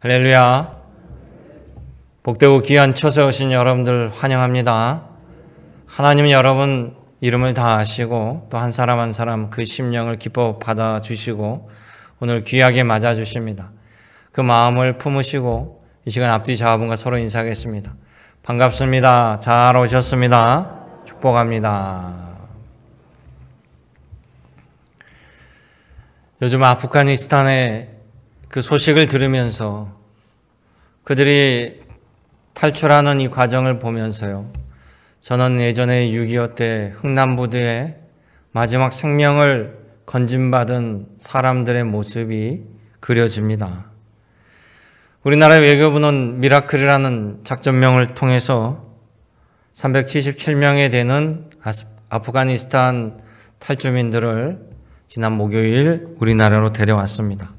할렐루야. 복되고 귀한 처소에 오신 여러분들 환영합니다. 하나님은 여러분 이름을 다 아시고 또 한 사람 한 사람 그 심령을 기뻐 받아주시고 오늘 귀하게 맞아주십니다. 그 마음을 품으시고 이 시간 앞뒤 좌우분과 서로 인사하겠습니다. 반갑습니다. 잘 오셨습니다. 축복합니다. 요즘 아프가니스탄의 그 소식을 들으면서 그들이 탈출하는 이 과정을 보면서요, 저는 예전에 6.25 때 흥남부두에 마지막 생명을 건진받은 사람들의 모습이 그려집니다. 우리나라 외교부는 미라클이라는 작전명을 통해서 377명에 되는 아프가니스탄 탈주민들을 지난 목요일 우리나라로 데려왔습니다.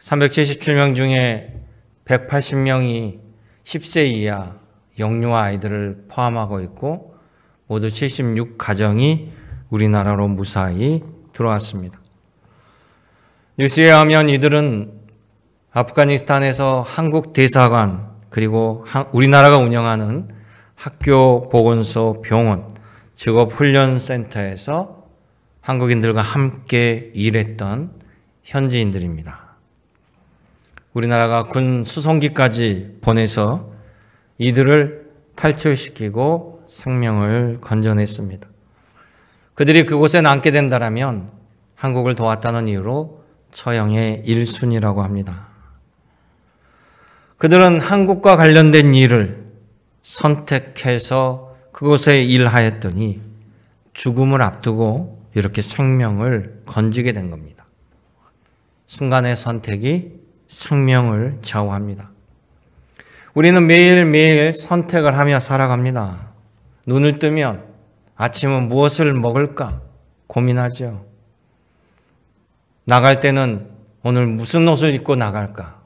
377명 중에 180명이 10세 이하 영유아 아이들을 포함하고 있고 모두 76가정이 우리나라로 무사히 들어왔습니다. 뉴스에 의하면 이들은 아프가니스탄에서 한국 대사관 그리고 우리나라가 운영하는 학교, 보건소, 병원, 직업훈련센터에서 한국인들과 함께 일했던 현지인들입니다. 우리나라가 군 수송기까지 보내서 이들을 탈출시키고 생명을 건져냈습니다. 그들이 그곳에 남게 된다면 한국을 도왔다는 이유로 처형의 1순위라고 합니다. 그들은 한국과 관련된 일을 선택해서 그곳에 일하였더니 죽음을 앞두고 이렇게 생명을 건지게 된 겁니다. 순간의 선택이 생명을 좌우합니다. 우리는 매일매일 선택을 하며 살아갑니다. 눈을 뜨면 아침은 무엇을 먹을까 고민하죠. 나갈 때는 오늘 무슨 옷을 입고 나갈까.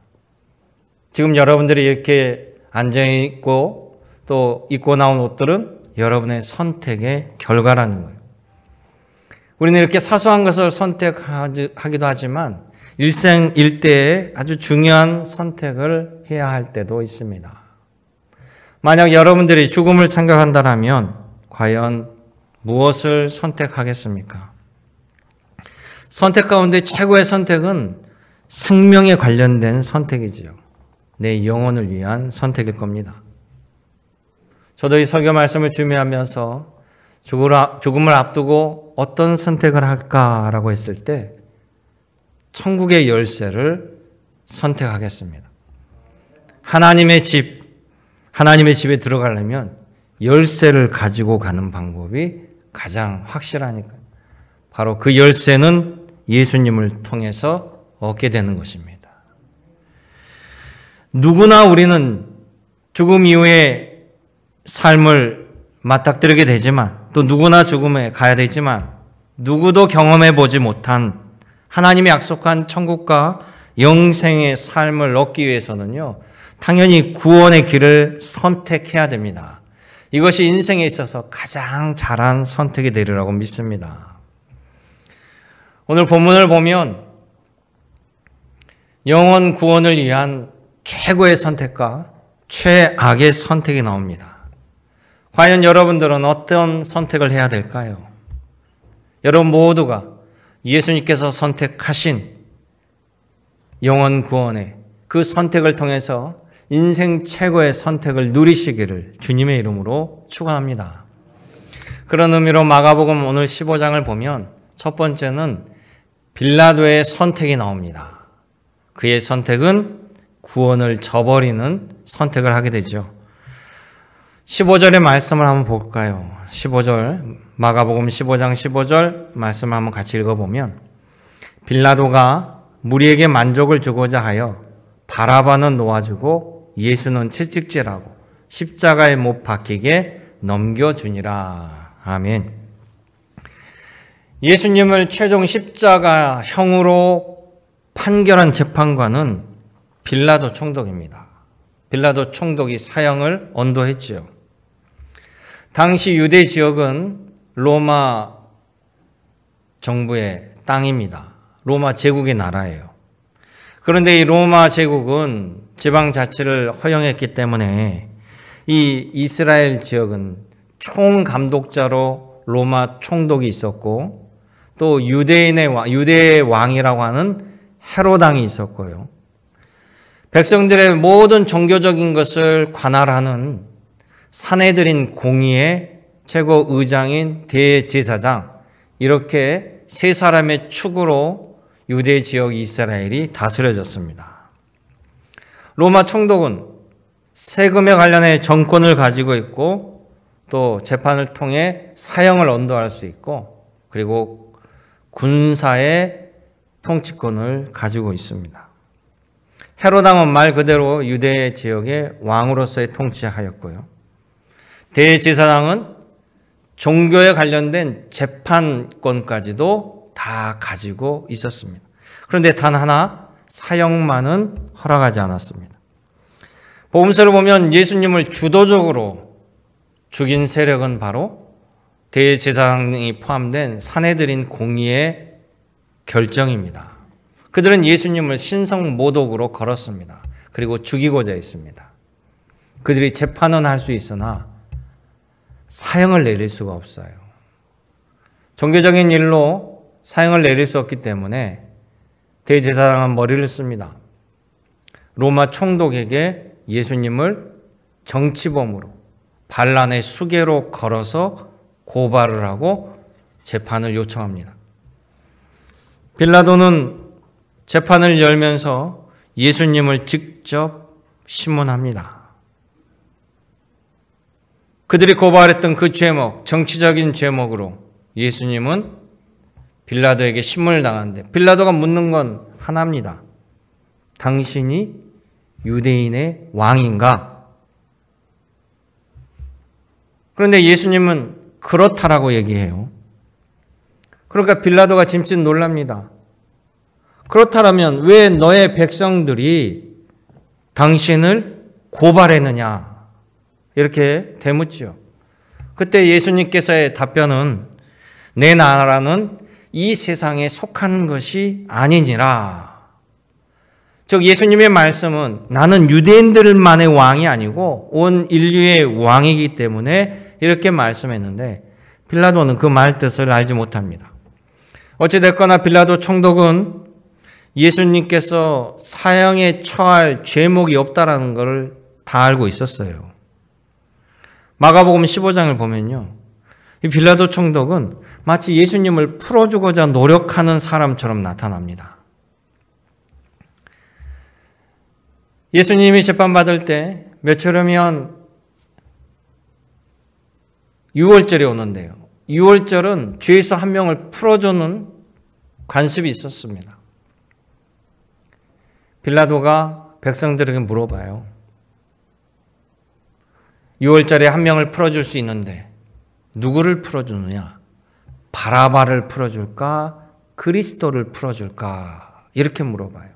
지금 여러분들이 이렇게 앉아있고 또 입고 나온 옷들은 여러분의 선택의 결과라는 거예요. 우리는 이렇게 사소한 것을 선택하기도 하지만 일생 일대에 아주 중요한 선택을 해야 할 때도 있습니다. 만약 여러분들이 죽음을 생각한다면 과연 무엇을 선택하겠습니까? 선택 가운데 최고의 선택은 생명에 관련된 선택이지요. 내 영혼을 위한 선택일 겁니다. 저도 이 설교 말씀을 준비하면서 죽음을 앞두고 어떤 선택을 할까라고 했을 때 천국의 열쇠를 선택하겠습니다. 하나님의 집에 들어가려면 열쇠를 가지고 가는 방법이 가장 확실하니까요. 바로 그 열쇠는 예수님을 통해서 얻게 되는 것입니다. 누구나 우리는 죽음 이후에 삶을 맞닥뜨리게 되지만 또 누구나 죽음에 가야 되지만 누구도 경험해 보지 못한 하나님이 약속한 천국과 영생의 삶을 얻기 위해서는요, 당연히 구원의 길을 선택해야 됩니다. 이것이 인생에 있어서 가장 잘한 선택이 되리라고 믿습니다. 오늘 본문을 보면 영혼 구원을 위한 최고의 선택과 최악의 선택이 나옵니다. 과연 여러분들은 어떤 선택을 해야 될까요? 여러분 모두가 예수님께서 선택하신 영혼 구원의 그 선택을 통해서 인생 최고의 선택을 누리시기를 주님의 이름으로 축원합니다. 그런 의미로 마가복음 오늘 15장을 보면 첫 번째는 빌라도의 선택이 나옵니다. 그의 선택은 구원을 저버리는 선택을 하게 되죠. 15절의 말씀을 한번 볼까요? 15절, 마가복음 15장 15절 말씀을 한번 같이 읽어보면 빌라도가 무리에게 만족을 주고자 하여 바라바는 놓아주고 예수는 채찍질하고 십자가에 못 박히게 넘겨주니라. 아멘. 예수님을 최종 십자가형으로 판결한 재판관은 빌라도 총독입니다. 빌라도 총독이 사형을 언도했지요. 당시 유대 지역은 로마 정부의 땅입니다. 로마 제국의 나라예요. 그런데 이 로마 제국은 지방 자치를 허용했기 때문에 이 이스라엘 지역은 총감독자로 로마 총독이 있었고 또 유대의 왕이라고 하는 헤롯 왕이 있었고요. 백성들의 모든 종교적인 것을 관할하는 산헤드린 공의의 최고 의장인 대제사장, 이렇게 세 사람의 축으로 유대 지역 이스라엘이 다스려졌습니다. 로마 총독은 세금에 관련해 정권을 가지고 있고 또 재판을 통해 사형을 언도할 수 있고 그리고 군사의 통치권을 가지고 있습니다. 헤롯 왕은 말 그대로 유대 지역의 왕으로서의 통치하였고요. 대제사장은 종교에 관련된 재판권까지도 다 가지고 있었습니다. 그런데 단 하나 사형만은 허락하지 않았습니다. 복음서를 보면 예수님을 주도적으로 죽인 세력은 바로 대제사장이 포함된 산헤드린 공의의 결정입니다. 그들은 예수님을 신성모독으로 걸었습니다. 그리고 죽이고자 했습니다. 그들이 재판은 할 수 있으나 사형을 내릴 수가 없어요. 종교적인 일로 사형을 내릴 수 없기 때문에 대제사장은 머리를 씁니다. 로마 총독에게 예수님을 정치범으로 반란의 수괴로 걸어서 고발을 하고 재판을 요청합니다. 빌라도는 재판을 열면서 예수님을 직접 심문합니다. 그들이 고발했던 그 제목, 정치적인 제목으로 예수님은 빌라도에게 심문을 당하는데 빌라도가 묻는 건 하나입니다. 당신이 유대인의 왕인가? 그런데 예수님은 그렇다라고 얘기해요. 그러니까 빌라도가 짐짓 놀랍니다. 그렇다면 왜 너의 백성들이 당신을 고발했느냐? 이렇게 되묻지요. 그때 예수님께서의 답변은 내 나라는 이 세상에 속한 것이 아니니라. 즉 예수님의 말씀은 나는 유대인들만의 왕이 아니고 온 인류의 왕이기 때문에 이렇게 말씀했는데 빌라도는 그 말 뜻을 알지 못합니다. 어찌됐거나 빌라도 총독은 예수님께서 사형에 처할 죄목이 없다라는 것을 다 알고 있었어요. 마가복음 15장을 보면요. 이 빌라도 총독은 마치 예수님을 풀어주고자 노력하는 사람처럼 나타납니다. 예수님이 재판받을 때 며칠 후면 유월절이 오는데요. 유월절은 죄수 한 명을 풀어주는 관습이 있었습니다. 빌라도가 백성들에게 물어봐요. 유월절에 한 명을 풀어줄 수 있는데 누구를 풀어주느냐? 바라바를 풀어줄까? 그리스도를 풀어줄까? 이렇게 물어봐요.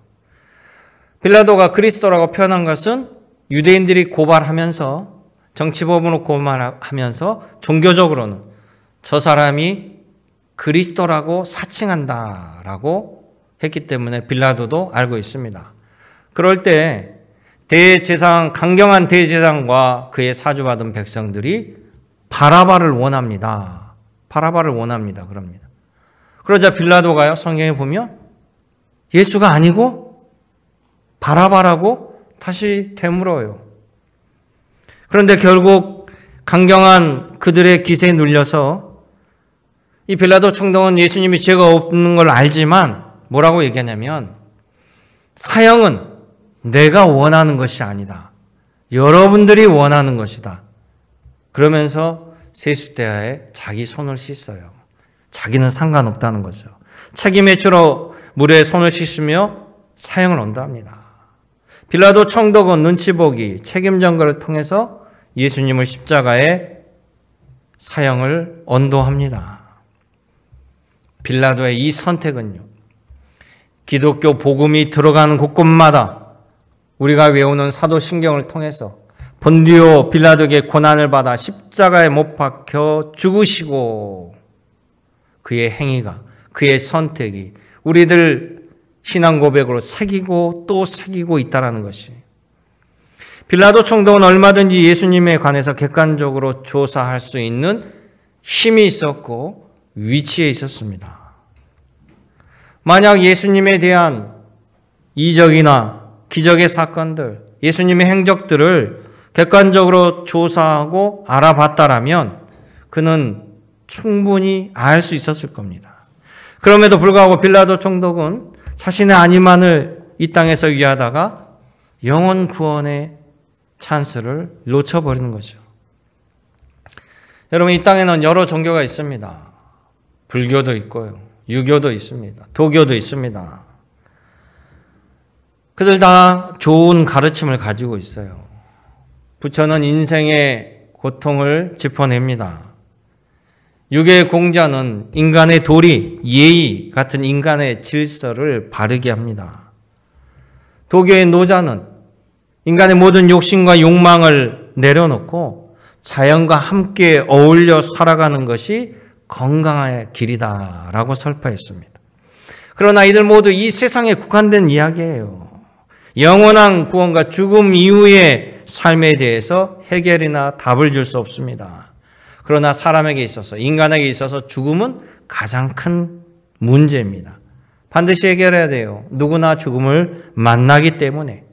빌라도가 그리스도라고 표현한 것은 유대인들이 고발하면서 정치법으로 고발하면서 종교적으로는 저 사람이 그리스도라고 사칭한다라고 했기 때문에 빌라도도 알고 있습니다. 그럴 때 강경한 대제사장과 그의 사주받은 백성들이 바라바를 원합니다. 바라바를 원합니다. 그럽니다. 그러자 빌라도가요, 성경에 보면 예수가 아니고 바라바라고 다시 되물어요. 그런데 결국 강경한 그들의 기세에 눌려서 이 빌라도 총독은 예수님이 죄가 없는 걸 알지만 뭐라고 얘기하냐면 사형은 내가 원하는 것이 아니다. 여러분들이 원하는 것이다. 그러면서 세숫대야에 자기 손을 씻어요. 자기는 상관없다는 거죠. 책임의 주로 물에 손을 씻으며 사형을 언도합니다. 빌라도 총독은 눈치 보기, 책임 전가를 통해서 예수님을 십자가에 사형을 언도합니다. 빌라도의 이 선택은요, 기독교 복음이 들어가는 곳곳마다 우리가 외우는 사도신경을 통해서 본디오 빌라도에게 고난을 받아 십자가에 못 박혀 죽으시고 그의 행위가, 그의 선택이 우리들 신앙 고백으로 새기고 또 새기고 있다는 것이. 빌라도 총독은 얼마든지 예수님에 관해서 객관적으로 조사할 수 있는 힘이 있었고 위치에 있었습니다. 만약 예수님에 대한 이적이나 기적의 사건들, 예수님의 행적들을 객관적으로 조사하고 알아봤다라면 그는 충분히 알 수 있었을 겁니다. 그럼에도 불구하고 빌라도 총독은 자신의 안위만을 이 땅에서 위하다가 영혼 구원의 찬스를 놓쳐버리는 거죠. 여러분, 이 땅에는 여러 종교가 있습니다. 불교도 있고요. 유교도 있습니다. 도교도 있습니다. 그들 다 좋은 가르침을 가지고 있어요. 부처는 인생의 고통을 짚어냅니다. 유교의 공자는 인간의 도리, 예의 같은 인간의 질서를 바르게 합니다. 도교의 노자는 인간의 모든 욕심과 욕망을 내려놓고 자연과 함께 어울려 살아가는 것이 건강의 길이다라고 설파했습니다. 그러나 이들 모두 이 세상에 국한된 이야기예요. 영원한 구원과 죽음 이후의 삶에 대해서 해결이나 답을 줄 수 없습니다. 그러나 사람에게 있어서, 인간에게 있어서 죽음은 가장 큰 문제입니다. 반드시 해결해야 돼요. 누구나 죽음을 만나기 때문에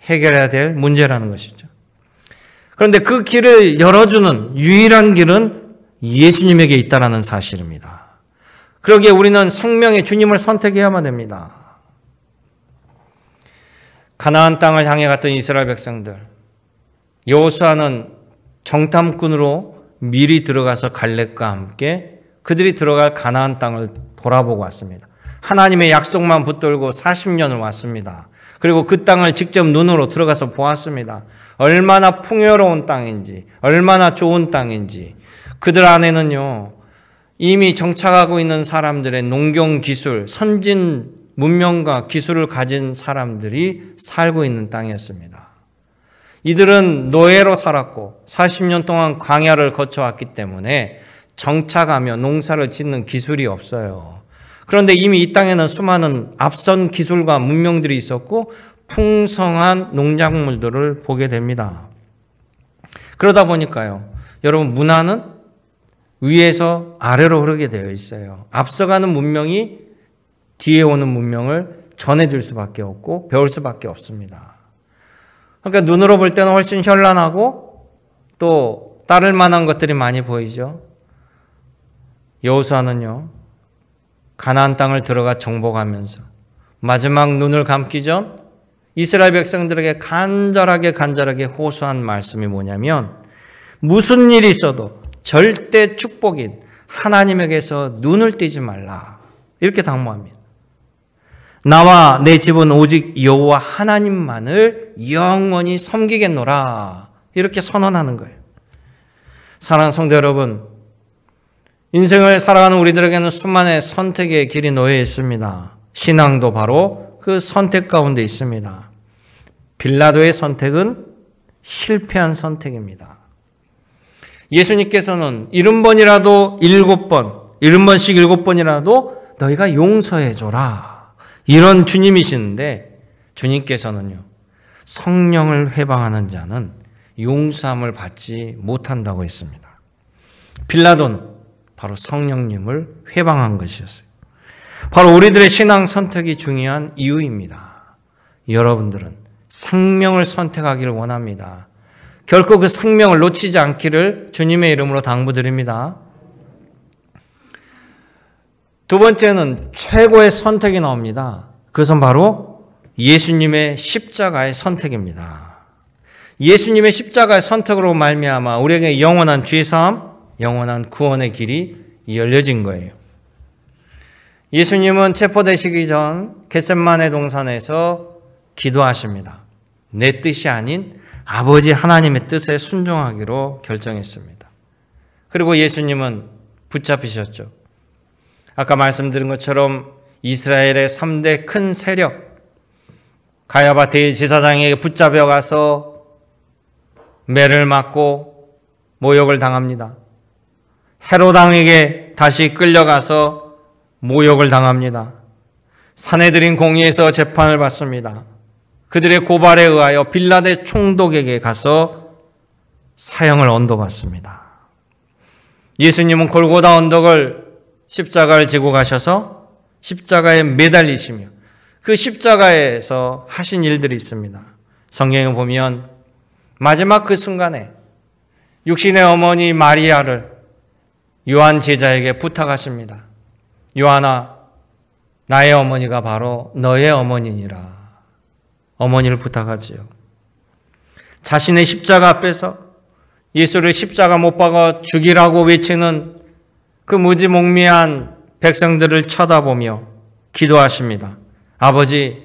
해결해야 될 문제라는 것이죠. 그런데 그 길을 열어주는 유일한 길은 예수님에게 있다는 사실입니다. 그러기에 우리는 생명의 주님을 선택해야만 됩니다. 가나안 땅을 향해 갔던 이스라엘 백성들, 여호수아는 정탐꾼으로 미리 들어가서 갈렙과 함께 그들이 들어갈 가나안 땅을 돌아보고 왔습니다. 하나님의 약속만 붙들고 40년을 왔습니다. 그리고 그 땅을 직접 눈으로 들어가서 보았습니다. 얼마나 풍요로운 땅인지, 얼마나 좋은 땅인지. 그들 안에는요, 이미 정착하고 있는 사람들의 농경 기술, 선진 문명과 기술을 가진 사람들이 살고 있는 땅이었습니다. 이들은 노예로 살았고 40년 동안 광야를 거쳐왔기 때문에 정착하며 농사를 짓는 기술이 없어요. 그런데 이미 이 땅에는 수많은 앞선 기술과 문명들이 있었고 풍성한 농작물들을 보게 됩니다. 그러다 보니까요, 여러분, 문화는 위에서 아래로 흐르게 되어 있어요. 앞서가는 문명이 뒤에 오는 문명을 전해줄 수밖에 없고 배울 수밖에 없습니다. 그러니까 눈으로 볼 때는 훨씬 현란하고 또 따를 만한 것들이 많이 보이죠. 여호수아는요, 가나안 땅을 들어가 정복하면서 마지막 눈을 감기 전 이스라엘 백성들에게 간절하게 호소한 말씀이 뭐냐면, 무슨 일이 있어도 절대 축복인 하나님에게서 눈을 떼지 말라, 이렇게 당부합니다. 나와 내 집은 오직 여호와 하나님만을 영원히 섬기겠노라, 이렇게 선언하는 거예요. 사랑하는 성도 여러분, 인생을 살아가는 우리들에게는 수많은 선택의 길이 놓여 있습니다. 신앙도 바로 그 선택 가운데 있습니다. 빌라도의 선택은 실패한 선택입니다. 예수님께서는 70번이라도 7번, 70번씩 7번이라도 너희가 용서해줘라, 이런 주님이시는데, 주님께서는요, 성령을 회방하는 자는 용서함을 받지 못한다고 했습니다. 빌라도는 바로 성령님을 회방한 것이었어요. 바로 우리들의 신앙 선택이 중요한 이유입니다. 여러분들은 생명을 선택하기를 원합니다. 결코 그 생명을 놓치지 않기를 주님의 이름으로 당부드립니다. 두 번째는 최고의 선택이 나옵니다. 그것은 바로 예수님의 십자가의 선택입니다. 예수님의 십자가의 선택으로 말미암아 우리에게 영원한 죄사함, 영원한 구원의 길이 열려진 거예요. 예수님은 체포되시기 전 겟세마네 동산에서 기도하십니다. 내 뜻이 아닌 아버지 하나님의 뜻에 순종하기로 결정했습니다. 그리고 예수님은 붙잡히셨죠. 아까 말씀드린 것처럼 이스라엘의 3대 큰 세력, 가야바 대제사장에게 붙잡혀가서 매를 맞고 모욕을 당합니다. 헤롯 왕에게 다시 끌려가서 모욕을 당합니다. 사내들인 공의에서 재판을 받습니다. 그들의 고발에 의하여 빌라데 총독에게 가서 사형을 언도받습니다. 예수님은 골고다 언덕을 십자가를 지고 가셔서 십자가에 매달리시며 그 십자가에서 하신 일들이 있습니다. 성경에 보면 마지막 그 순간에 육신의 어머니 마리아를 요한 제자에게 부탁하십니다. 요한아, 나의 어머니가 바로 너의 어머니니라. 어머니를 부탁하지요. 자신의 십자가 앞에서 예수를 십자가 못 박아 죽이라고 외치는 그 무지몽매한 백성들을 쳐다보며 기도하십니다. 아버지,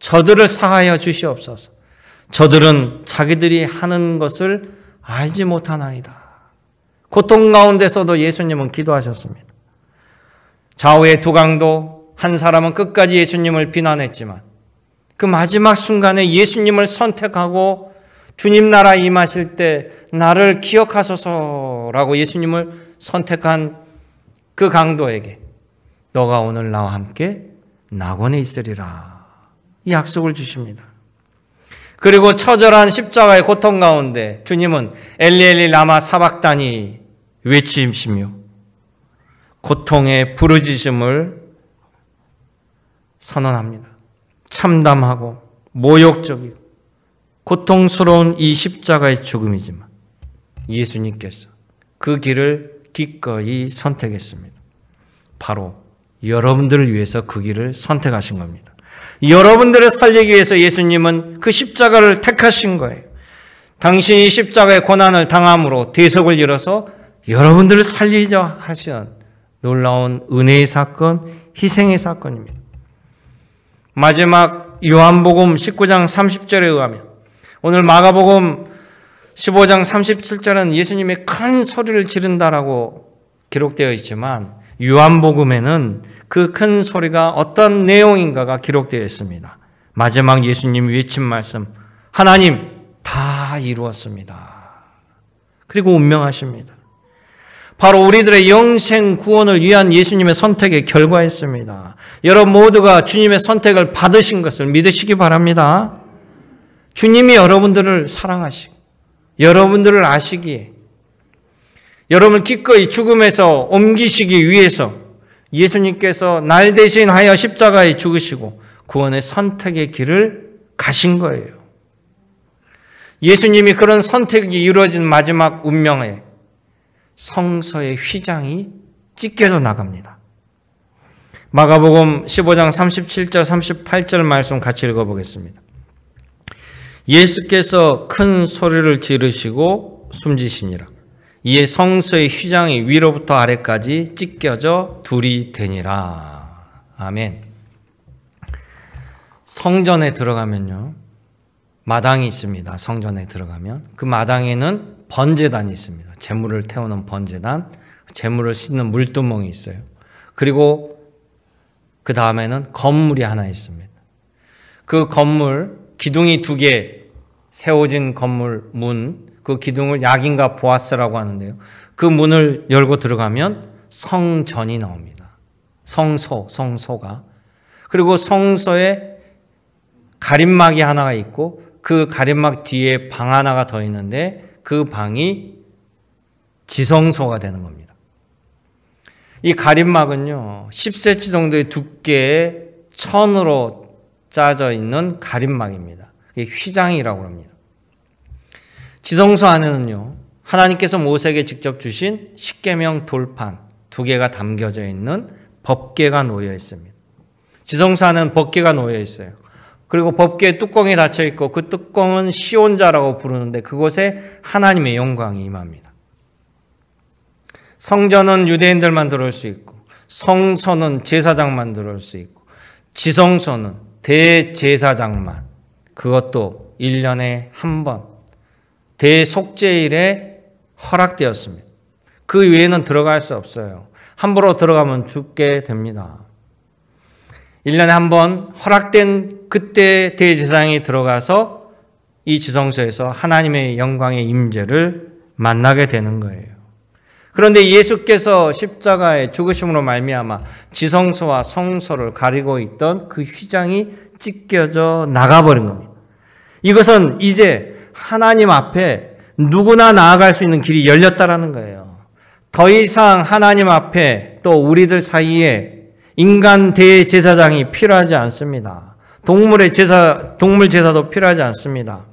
저들을 사하여 주시옵소서. 저들은 자기들이 하는 것을 알지 못하나이다. 고통 가운데서도 예수님은 기도하셨습니다. 좌우의 두 강도, 한 사람은 끝까지 예수님을 비난했지만 그 마지막 순간에 예수님을 선택하고 주님 나라 임하실 때 나를 기억하소서라고 예수님을 선택한 그 강도에게 너가 오늘 나와 함께 낙원에 있으리라 이 약속을 주십니다. 그리고 처절한 십자가의 고통 가운데 주님은 엘리 엘리 라마 사박다니 외치시며 고통의 부르짖음을 선언합니다. 참담하고 모욕적이고 고통스러운 이 십자가의 죽음이지만 예수님께서 그 길을 기꺼이 선택했습니다. 바로 여러분들을 위해서 그 길을 선택하신 겁니다. 여러분들을 살리기 위해서 예수님은 그 십자가를 택하신 거예요. 당신이 십자가의 고난을 당함으로 대속을 이뤄서 여러분들을 살리자 하신 놀라운 은혜의 사건, 희생의 사건입니다. 마지막 요한복음 19장 30절에 의하면 오늘 마가복음 15장 37절은 예수님이 큰 소리를 지른다라고 기록되어 있지만 요한복음에는 그 큰 소리가 어떤 내용인가가 기록되어 있습니다. 마지막 예수님이 외친 말씀, 하나님 다 이루었습니다. 그리고 운명하십니다. 바로 우리들의 영생 구원을 위한 예수님의 선택의 결과였습니다. 여러분 모두가 주님의 선택을 받으신 것을 믿으시기 바랍니다. 주님이 여러분들을 사랑하시고 여러분들을 아시기에 여러분을 기꺼이 죽음에서 옮기시기 위해서 예수님께서 날 대신하여 십자가에 죽으시고 구원의 선택의 길을 가신 거예요. 예수님이 그런 선택이 이루어진 마지막 운명에 성서의 휘장이 찢겨져 나갑니다. 마가복음 15장 37절 38절 말씀 같이 읽어보겠습니다. 예수께서 큰 소리를 지르시고 숨지시니라. 이에 성서의 휘장이 위로부터 아래까지 찢겨져 둘이 되니라. 아멘. 성전에 들어가면요, 마당이 있습니다. 성전에 들어가면 그 마당에는 번제단이 있습니다. 제물을 태우는 번제단, 제물을 씻는 물두멍이 있어요. 그리고 그 다음에는 건물이 하나 있습니다. 그 건물, 기둥이 2개 세워진 건물 문, 그 기둥을 야긴과 보아스라고 하는데요. 그 문을 열고 들어가면 성전이 나옵니다. 성소가. 그리고 성소에 가림막이 하나가 있고 그 가림막 뒤에 방 하나가 더 있는데 그 방이 지성소가 되는 겁니다. 이 가림막은요, 10cm 정도의 두께의 천으로 짜져 있는 가림막입니다. 이게 휘장이라고 합니다. 지성소 안에는요, 하나님께서 모세에게 직접 주신 십계명 돌판 2개가 담겨져 있는 법궤가 놓여 있습니다. 지성소 안에는 법궤가 놓여 있어요. 그리고 법궤에 뚜껑이 닫혀 있고 그 뚜껑은 시온자라고 부르는데 그곳에 하나님의 영광이 임합니다. 성전은 유대인들만 들어올 수 있고 성소는 제사장만 들어올 수 있고 지성소는 대제사장만, 그것도 1년에 한 번 대속죄일에 허락되었습니다. 그 외에는 들어갈 수 없어요. 함부로 들어가면 죽게 됩니다. 1년에 한 번 허락된 그때 대제사장이 들어가서 이 지성소에서 하나님의 영광의 임재를 만나게 되는 거예요. 그런데 예수께서 십자가의 죽으심으로 말미암아 지성소와 성소를 가리고 있던 그 휘장이 찢겨져 나가버린 겁니다. 이것은 이제 하나님 앞에 누구나 나아갈 수 있는 길이 열렸다라는 거예요. 더 이상 하나님 앞에 또 우리들 사이에 인간 대제사장이 필요하지 않습니다. 동물 제사도 필요하지 않습니다.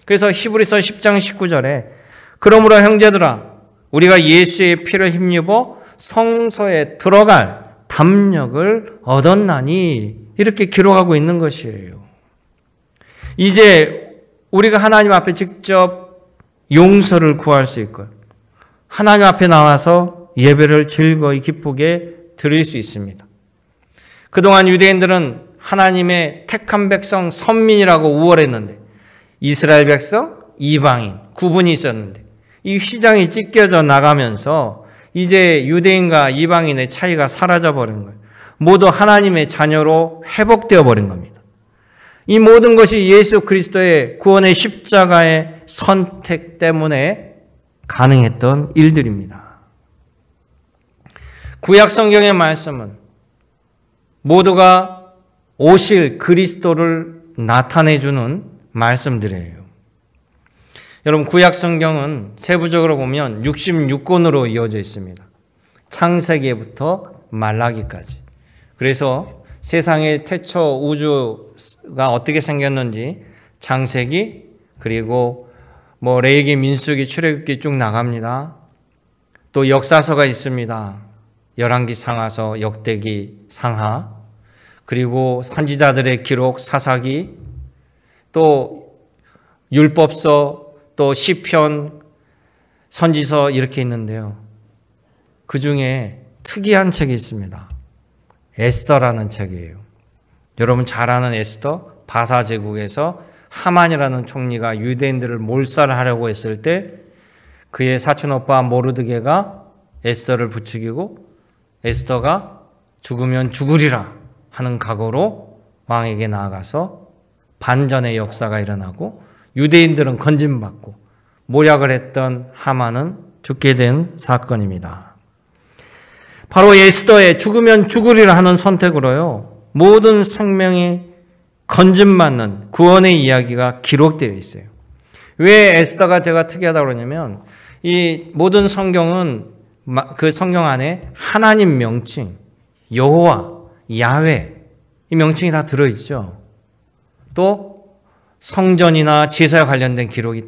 그래서 히브리서 10장 19절에 그러므로 형제들아 우리가 예수의 피를 힘입어 성소에 들어갈 담력을 얻었나니 이렇게 기록하고 있는 것이에요. 이제 우리가 하나님 앞에 직접 용서를 구할 수 있고 하나님 앞에 나와서 예배를 즐거이 기쁘게 드릴 수 있습니다. 그동안 유대인들은 하나님의 택한 백성 선민이라고 우월했는데 이스라엘 백성, 이방인 구분이 있었는데 이 휘장이 찢겨져 나가면서 이제 유대인과 이방인의 차이가 사라져 버린 거예요. 모두 하나님의 자녀로 회복되어 버린 겁니다. 이 모든 것이 예수 그리스도의 구원의 십자가의 선택 때문에 가능했던 일들입니다. 구약 성경의 말씀은 모두가 오실 그리스도를 나타내주는 말씀들이에요. 여러분 구약 성경은 세부적으로 보면 66권으로 이어져 있습니다. 창세기부터 말라기까지. 그래서 세상의 태초 우주가 어떻게 생겼는지 창세기 그리고 레위기, 민수기, 출애굽기 쭉 나갑니다. 또 역사서가 있습니다. 열왕기, 상하서, 역대기, 상하 그리고 선지자들의 기록, 사사기 또 율법서 또 시편, 선지서 이렇게 있는데요. 그 중에 특이한 책이 있습니다. 에스더라는 책이에요. 여러분 잘 아는 에스더, 바사 제국에서 하만이라는 총리가 유대인들을 몰살하려고 했을 때 그의 사촌오빠 모르드게가 에스더를 부추기고 에스더가 죽으면 죽으리라 하는 각오로 왕에게 나아가서 반전의 역사가 일어나고 유대인들은 건진받고 모략을 했던 하만은 죽게 된 사건입니다. 바로 에스더의 죽으면 죽으리라 하는 선택으로요. 모든 생명이 건진받는 구원의 이야기가 기록되어 있어요. 왜 에스더가 제가 특이하다고 그러냐면 이 모든 성경은 그 성경 안에 하나님 명칭, 여호와, 야훼 이 명칭이 다 들어있죠. 또 성전이나 제사에 관련된 기록이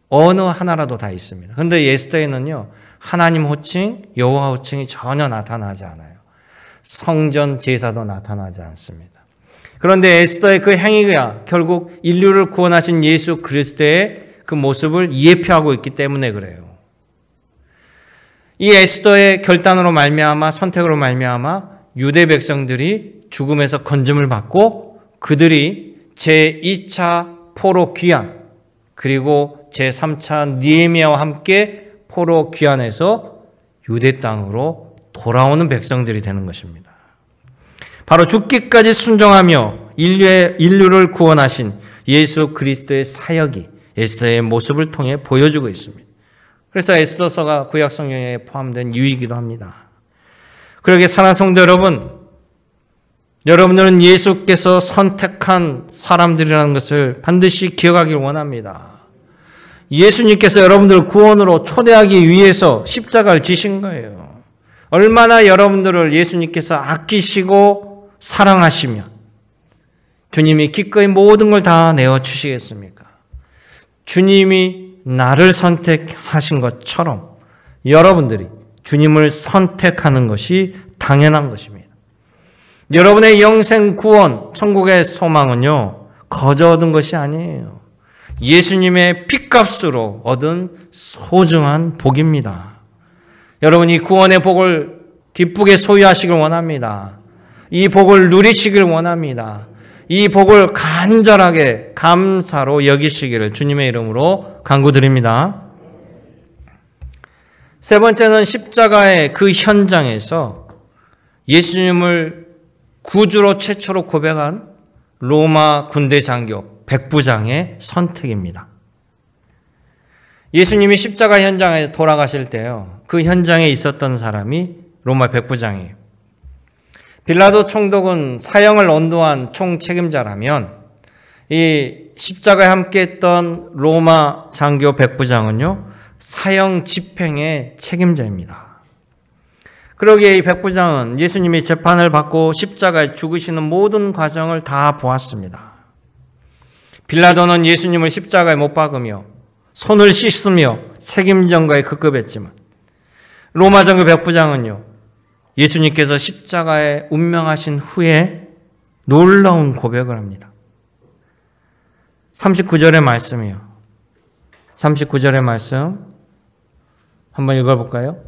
어느 하나라도 다 있습니다. 그런데 에스더에는요. 하나님 호칭, 여호와 호칭이 전혀 나타나지 않아요. 성전 제사도 나타나지 않습니다. 그런데 에스더의 그 행위가 결국 인류를 구원하신 예수 그리스도의 그 모습을 예표하고 있기 때문에 그래요. 이 에스더의 결단으로 말미암아 선택으로 말미암아 유대 백성들이 죽음에서 건짐을 받고 그들이 제2차 포로 귀환 그리고 제3차 느헤미야와 함께 포로 귀환해서 유대 땅으로 돌아오는 백성들이 되는 것입니다. 바로 죽기까지 순종하며 인류를 구원하신 예수 그리스도의 사역이 에스더의 모습을 통해 보여주고 있습니다. 그래서 에스더서가 구약 성경에 포함된 이유이기도 합니다. 그러게 사랑하는 성도 여러분, 여러분들은 예수께서 선택한 사람들이라는 것을 반드시 기억하길 원합니다. 예수님께서 여러분들을 구원으로 초대하기 위해서 십자가를 지신 거예요. 얼마나 여러분들을 예수님께서 아끼시고 사랑하시면 주님이 기꺼이 모든 걸 다 내어주시겠습니까? 주님이 나를 선택하신 것처럼 여러분들이 주님을 선택하는 것이 당연한 것입니다. 여러분의 영생 구원, 천국의 소망은요, 거저 얻은 것이 아니에요. 예수님의 핏값으로 얻은 소중한 복입니다. 여러분이 구원의 복을 기쁘게 소유하시길 원합니다. 이 복을 누리시길 원합니다. 이 복을 간절하게 감사로 여기시기를 주님의 이름으로 간구드립니다. 세 번째는 십자가의 그 현장에서 예수님을 구주로 최초로 고백한 로마 군대 장교 백부장의 선택입니다. 예수님이 십자가 현장에 돌아가실 때요, 그 현장에 있었던 사람이 로마 백부장이에요. 빌라도 총독은 사형을 언도한 총책임자라면 이 십자가에 함께했던 로마 장교 백부장은요, 사형 집행의 책임자입니다. 그러기에 이 백부장은 예수님이 재판을 받고 십자가에 죽으시는 모든 과정을 다 보았습니다. 빌라도는 예수님을 십자가에 못 박으며 손을 씻으며 책임전가에 급급했지만 로마 장교 백부장은요, 예수님께서 십자가에 운명하신 후에 놀라운 고백을 합니다. 39절의 말씀이요. 39절의 말씀 한번 읽어볼까요?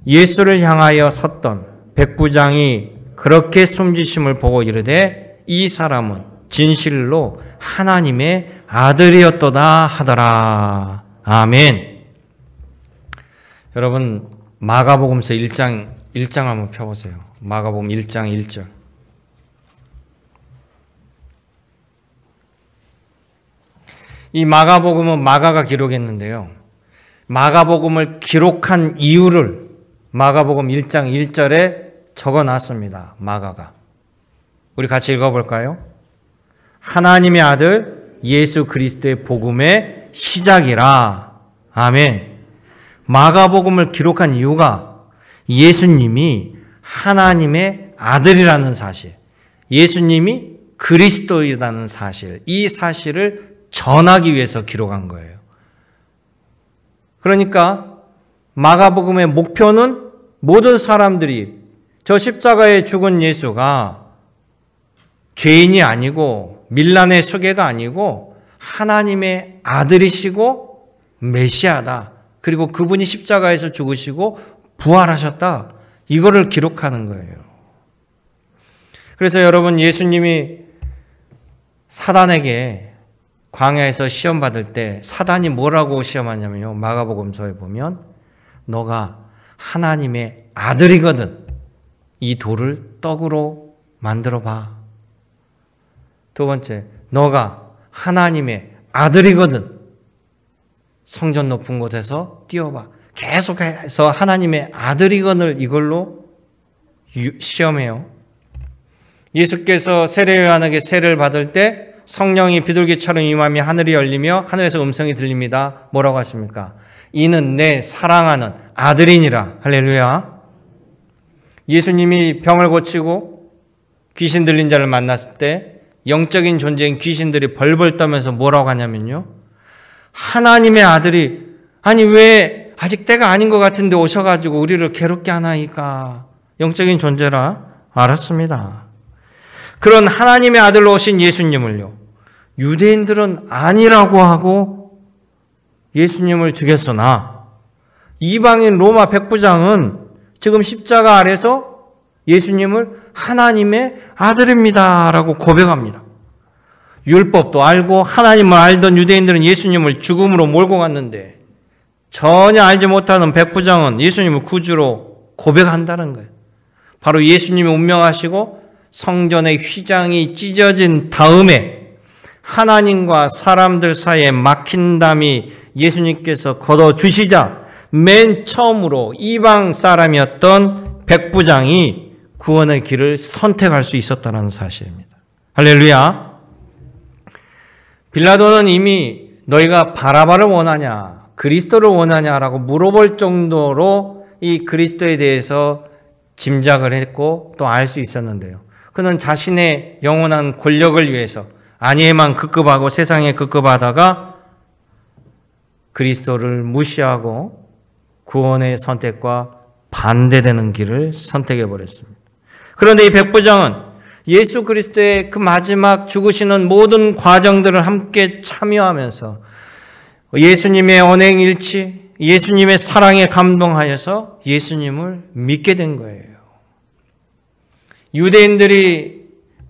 예수를 향하여 섰던 백부장이 그렇게 숨지심을 보고 이르되 이 사람은 진실로 하나님의 아들이었도다 하더라. 아멘. 여러분, 마가복음서 1장 한번 펴보세요. 마가복음 1장 1절. 이 마가복음은 마가가 기록했는데요. 마가복음을 기록한 이유를 마가복음 1장 1절에 적어놨습니다. 마가가. 우리 같이 읽어볼까요? 하나님의 아들 예수 그리스도의 복음의 시작이라. 아멘. 마가복음을 기록한 이유가 예수님이 하나님의 아들이라는 사실, 예수님이 그리스도이라는 사실, 이 사실을 전하기 위해서 기록한 거예요. 그러니까 마가복음의 목표는 모든 사람들이 저 십자가에 죽은 예수가 죄인이 아니고 밀란의 수괴가 아니고 하나님의 아들이시고 메시아다. 그리고 그분이 십자가에서 죽으시고 부활하셨다. 이거를 기록하는 거예요. 그래서 여러분, 예수님이 사단에게 광야에서 시험 받을 때 사단이 뭐라고 시험하냐면요, 마가복음서에 보면 너가 하나님의 아들이거든 이 돌을 떡으로 만들어 봐. 두 번째, 너가 하나님의 아들이거든 성전 높은 곳에서 뛰어봐. 계속해서 하나님의 아들이거늘 이걸로 시험해요. 예수께서 세례요한에게 세례를 받을 때 성령이 비둘기처럼 임하며 하늘이 열리며 하늘에서 음성이 들립니다. 뭐라고 하십니까? 이는 내 사랑하는 아들이니라. 할렐루야. 예수님이 병을 고치고 귀신 들린 자를 만났을 때 영적인 존재인 귀신들이 벌벌 떠면서 뭐라고 하냐면요, 하나님의 아들이 아니 왜 아직 때가 아닌 것 같은데 오셔가지고 우리를 괴롭게 하나이까. 영적인 존재라 알았습니다. 그런 하나님의 아들로 오신 예수님을요, 유대인들은 아니라고 하고 예수님을 죽였으나 이방인 로마 백부장은 지금 십자가 아래서 예수님을 하나님의 아들입니다 라고 고백합니다. 율법도 알고 하나님을 알던 유대인들은 예수님을 죽음으로 몰고 갔는데 전혀 알지 못하는 백부장은 예수님을 구주로 고백한다는 거예요. 바로 예수님이 운명하시고 성전의 휘장이 찢어진 다음에 하나님과 사람들 사이에 막힌 담이 예수님께서 걷어주시자 맨 처음으로 이방 사람이었던 백부장이 구원의 길을 선택할 수 있었다는 사실입니다. 할렐루야. 빌라도는 이미 너희가 바라바를 원하냐 그리스도를 원하냐라고 물어볼 정도로 이 그리스도에 대해서 짐작을 했고 또 알 수 있었는데요. 그는 자신의 영원한 권력을 위해서 안위에만 급급하고 세상에 급급하다가 그리스도를 무시하고 구원의 선택과 반대되는 길을 선택해버렸습니다. 그런데 이 백부장은 예수 그리스도의 그 마지막 죽으시는 모든 과정들을 함께 참여하면서 예수님의 언행일치, 예수님의 사랑에 감동하여서 예수님을 믿게 된 거예요. 유대인들이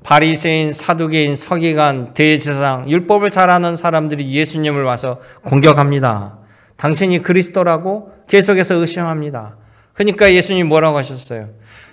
바리새인, 사두개인, 서기관, 대제사장, 율법을 잘 아는 사람들이 예수님을 와서 공격합니다. 당신이 그리스도라고 계속해서 의심합니다. 그러니까 예수님이 뭐라고 하셨어요?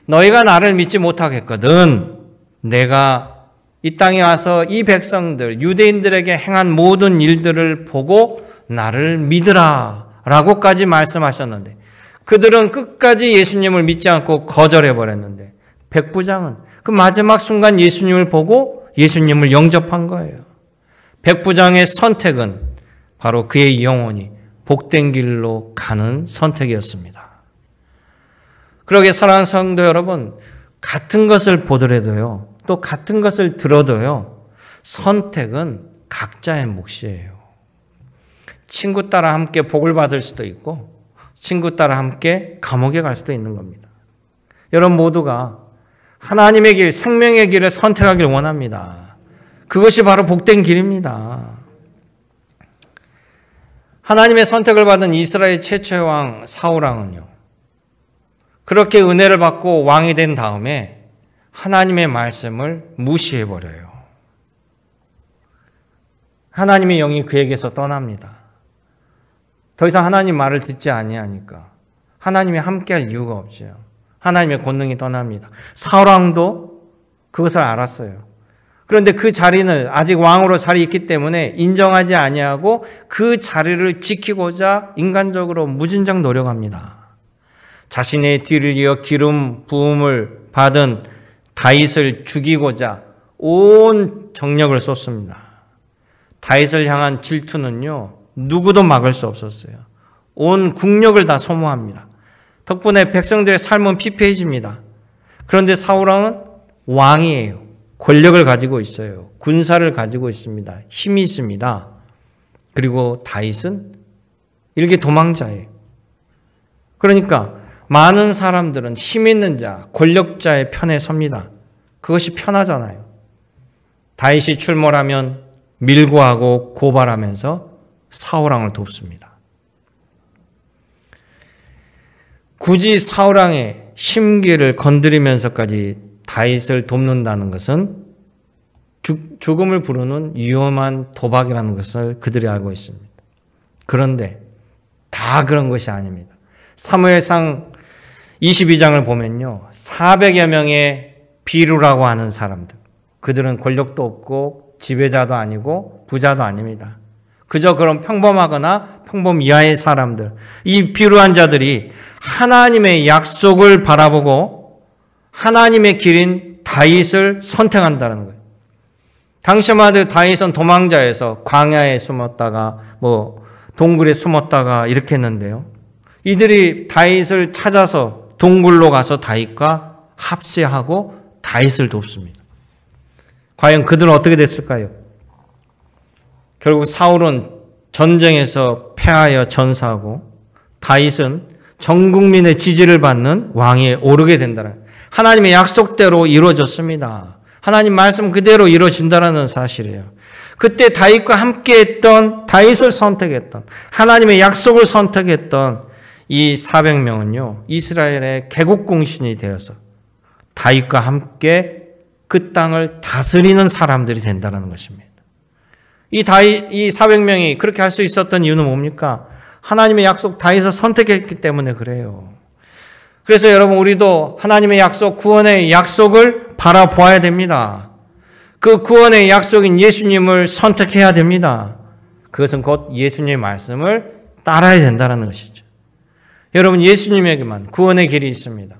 너희가 나를 믿지 못하겠거든 내가 이 땅에 와서 이 백성들, 유대인들에게 행한 모든 일들을 보고 나를 믿으라 라고까지 말씀하셨는데 그들은 끝까지 예수님을 믿지 않고 거절해버렸는데 백부장은 그 마지막 순간 예수님을 보고 예수님을 영접한 거예요. 백부장의 선택은 바로 그의 영혼이 복된 길로 가는 선택이었습니다. 그러게 사랑하는 성도 여러분, 같은 것을 보더라도요, 또 같은 것을 들어도요, 선택은 각자의 몫이에요. 친구 따라 함께 복을 받을 수도 있고 친구 따라 함께 감옥에 갈 수도 있는 겁니다. 여러분 모두가 하나님의 길, 생명의 길을 선택하길 원합니다. 그것이 바로 복된 길입니다. 하나님의 선택을 받은 이스라엘 최초의 왕 사울왕은요, 그렇게 은혜를 받고 왕이 된 다음에 하나님의 말씀을 무시해버려요. 하나님의 영이 그에게서 떠납니다. 더 이상 하나님 말을 듣지 아니하니까 하나님이 함께할 이유가 없죠. 하나님의 권능이 떠납니다. 사울왕도 그것을 알았어요. 그런데 그 자리는 아직 왕으로 자리 있기 때문에 인정하지 아니하고 그 자리를 지키고자 인간적으로 무진장 노력합니다. 자신의 뒤를 이어 기름 부음을 받은 다윗을 죽이고자 온 정력을 쏟습니다. 다윗을 향한 질투는요, 누구도 막을 수 없었어요. 온 국력을 다 소모합니다. 덕분에 백성들의 삶은 피폐해집니다. 그런데 사울왕은 왕이에요. 권력을 가지고 있어요. 군사를 가지고 있습니다. 힘이 있습니다. 그리고 다윗은 일개 도망자예요. 그러니까 많은 사람들은 힘 있는 자, 권력자의 편에 섭니다. 그것이 편하잖아요. 다윗이 출몰하면 밀고하고 고발하면서 사울왕을 돕습니다. 굳이 사울왕의 심기를 건드리면서까지 다윗을 돕는다는 것은 죽음을 부르는 위험한 도박이라는 것을 그들이 알고 있습니다. 그런데 다 그런 것이 아닙니다. 사무엘상 22장을 보면요, 400여 명의 비루라고 하는 사람들, 그들은 권력도 없고 지배자도 아니고 부자도 아닙니다. 그저 그런 평범하거나 평범 이하의 사람들, 이 비루한 자들이 하나님의 약속을 바라보고 하나님의 길인 다윗을 선택한다는 거예요. 당시만 해도 다윗은 도망자에서 광야에 숨었다가 동굴에 숨었다가 이렇게 했는데요, 이들이 다윗을 찾아서 동굴로 가서 다윗과 합세하고 다윗을 돕습니다. 과연 그들은 어떻게 됐을까요? 결국 사울은 전쟁에서 패하여 전사하고 다윗은 전 국민의 지지를 받는 왕위에 오르게 된다는, 하나님의 약속대로 이루어졌습니다. 하나님 말씀 그대로 이루어진다는 사실이에요. 그때 다윗과 함께했던, 다윗을 선택했던, 하나님의 약속을 선택했던 이 400명은요, 이스라엘의 개국공신이 되어서 다윗과 함께 그 땅을 다스리는 사람들이 된다는 것입니다. 이 400명이 그렇게 할 수 있었던 이유는 뭡니까? 하나님의 약속 다윗을 선택했기 때문에 그래요. 그래서 여러분, 우리도 하나님의 약속, 구원의 약속을 바라보아야 됩니다. 그 구원의 약속인 예수님을 선택해야 됩니다. 그것은 곧 예수님의 말씀을 따라야 된다는 것이죠. 여러분, 예수님에게만 구원의 길이 있습니다.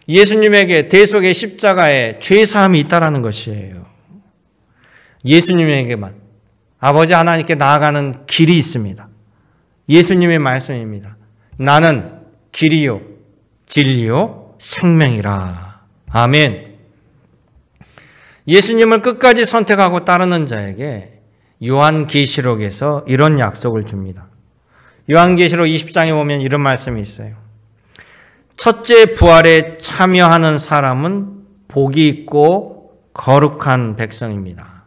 예수님에게 대속의 십자가에 죄사함이 있다는 것이에요. 예수님에게만 아버지 하나님께 나아가는 길이 있습니다. 예수님의 말씀입니다. 나는 길이요 진리요 생명이라. 아멘. 예수님을 끝까지 선택하고 따르는 자에게 요한계시록에서 이런 약속을 줍니다. 요한계시록 20장에 보면 이런 말씀이 있어요. 첫째 부활에 참여하는 사람은 복이 있고 거룩한 백성입니다.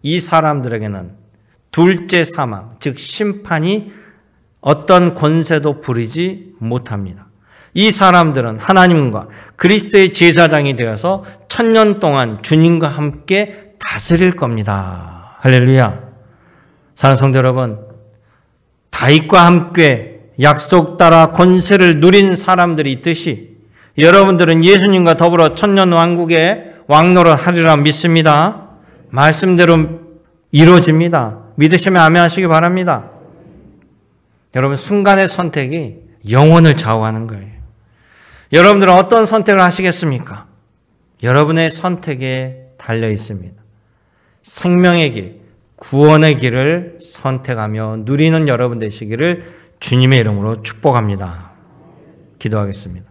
이 사람들에게는 둘째 사망, 즉 심판이 어떤 권세도 부리지 못합니다. 이 사람들은 하나님과 그리스도의 제사장이 되어서 1000년 동안 주님과 함께 다스릴 겁니다. 할렐루야. 사랑하는 성도 여러분, 다윗과 함께 약속 따라 권세를 누린 사람들이 있듯이 여러분들은 예수님과 더불어 천년 왕국의 왕노릇 하리라 믿습니다. 말씀대로 이루어집니다. 믿으시면 아멘 하시기 바랍니다. 여러분, 순간의 선택이 영혼을 좌우하는 거예요. 여러분들은 어떤 선택을 하시겠습니까? 여러분의 선택에 달려 있습니다. 생명의 길, 구원의 길을 선택하며 누리는 여러분 되시기를 주님의 이름으로 축복합니다. 기도하겠습니다.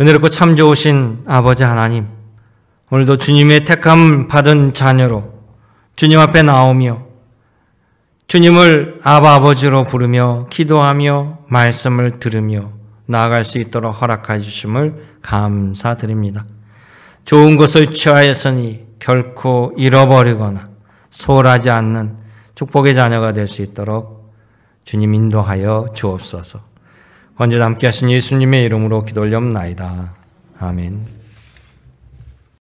은혜롭고 참 좋으신 아버지 하나님, 오늘도 주님의 택함 받은 자녀로 주님 앞에 나오며 주님을 아바 아버지로 부르며 기도하며 말씀을 들으며 나아갈 수 있도록 허락해 주심을 감사드립니다. 좋은 것을 취하였으니 결코 잃어버리거나 소홀하지 않는 축복의 자녀가 될 수 있도록 주님 인도하여 주옵소서. 언제나 함께 하신 예수님의 이름으로 기도 올려옵나이다. 아멘.